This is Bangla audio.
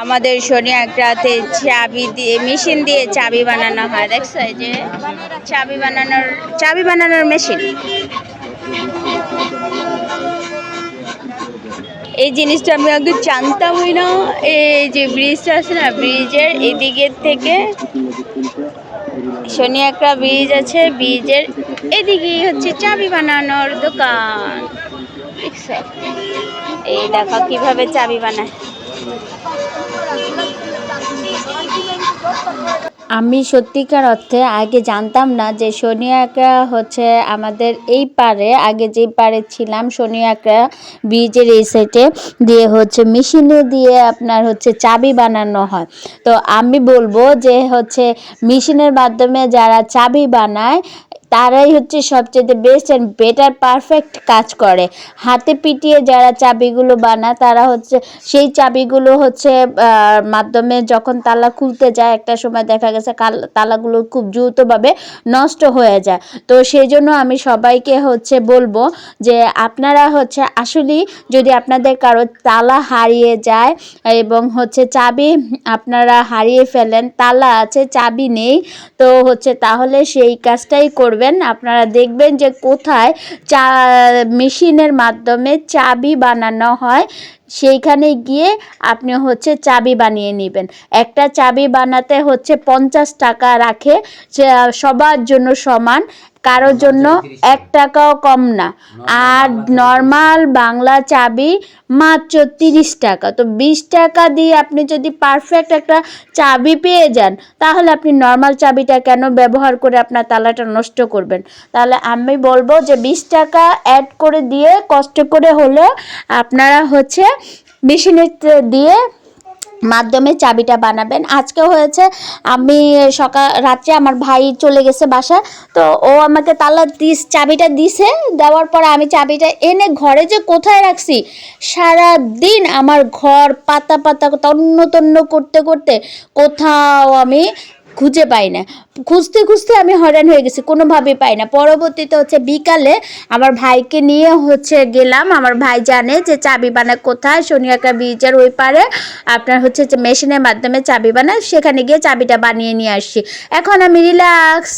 আমাদের শনি একটাতে চাবি দিয়ে মেশিন দিয়ে চাবি বানানো হয়। দেখছো এই যে চাবি বানানোর মেশিন। এই জিনিসটা আমি আগে জানতামই না। এই যে ব্রিজটা আছে না, ব্রিজের এদিকের থেকে শনি একটা ব্রিজ আছে, ব্রিজের এদিকেই হচ্ছে চাবি বানানোর দোকান। দেখছো, এই দেখো কিভাবে চাবি বানায়। আমি সত্যিকার অর্থে আগে জানতাম না যে শনি একরা হচ্ছে আমাদের এই পারে, আগে যে পারে ছিলাম শনি একরা ব্রিজের এই সাইডে দিয়ে হচ্ছে মেশিনে দিয়ে আপনার হচ্ছে চাবি বানানো হয়। তো আমি বলবো যে হচ্ছে মেশিনের মাধ্যমে যারা চাবি বানায় তারাই হচ্ছে সবচেয়ে বেস্ট অ্যান্ড বেটার পারফেক্ট কাজ করে। হাতে পিটিয়ে যারা চাবিগুলো বানায় তারা হচ্ছে সেই চাবিগুলো হচ্ছে মাধ্যমে যখন তালা খুলতে যায় একটা সময় দেখা গেছে তালাগুলো খুব দ্রুতভাবে নষ্ট হয়ে যায়। তো সেই জন্য আমি সবাইকে হচ্ছে বলবো যে আপনারা হচ্ছে আসলেই যদি আপনাদের কারো তালা হারিয়ে যায় এবং হচ্ছে চাবি আপনারা হারিয়ে ফেলেন, তালা আছে চাবি নেই, তো হচ্ছে তাহলে সেই কাজটাই করবেন। আপনারা দেখবেন যে কোথায় মেশিনের মাধ্যমে চাবি বানানো হয়, সেইখানে গিয়ে আপনি হচ্ছে চাবি বানিয়ে নেবেন। একটা চাবি বানাতে হচ্ছে 50 টাকা রাখে, সবার জন্য সমান, কারোর জন্য 1 টাকাও কম না। আর নর্মাল বাংলা চাবি মাত্র 30 টাকা। তো 20 টাকা দিয়ে আপনি যদি পারফেক্ট একটা চাবি পেয়ে যান তাহলে আপনি নর্মাল চাবিটা কেন ব্যবহার করে আপনার তালাটা নষ্ট করবেন। তাহলে আমি বলবো যে 20 টাকা অ্যাড করে দিয়ে কষ্ট করে হলেও আপনারা হচ্ছে মেশিনের দিয়ে মাধ্যমে চাবিটা বানাবেন। আজকে হয়েছে আমি রাত্রে আমার ভাই চলে গেছে বাসায়, তো ও আমাকে চাবিটা দিছে, দেওয়ার পর আমি চাবিটা এনে ঘরে যে কোথায় রাখছি, সারা দিন আমার ঘর পাতা পাতা তন্ন তন্ন করতে করতে কোথাও আমি খুঁজে পাই না। খুঁজতে খুঁজতে আমি হয়রান হয়ে গেছি, কোনোভাবে পাই না। পরবর্তীতে হচ্ছে বিকালে আমার ভাইকে নিয়ে হচ্ছে গেলাম। আমার ভাই জানে যে চাবি বানায় কোথায়, শনিয়াকা ব্রিজের ওই পারে আপনার হচ্ছে মেশিনের মাধ্যমে চাবি বানায়, সেখানে গিয়ে চাবিটা বানিয়ে নিয়ে আসছি। এখন আমি রিল্যাক্স।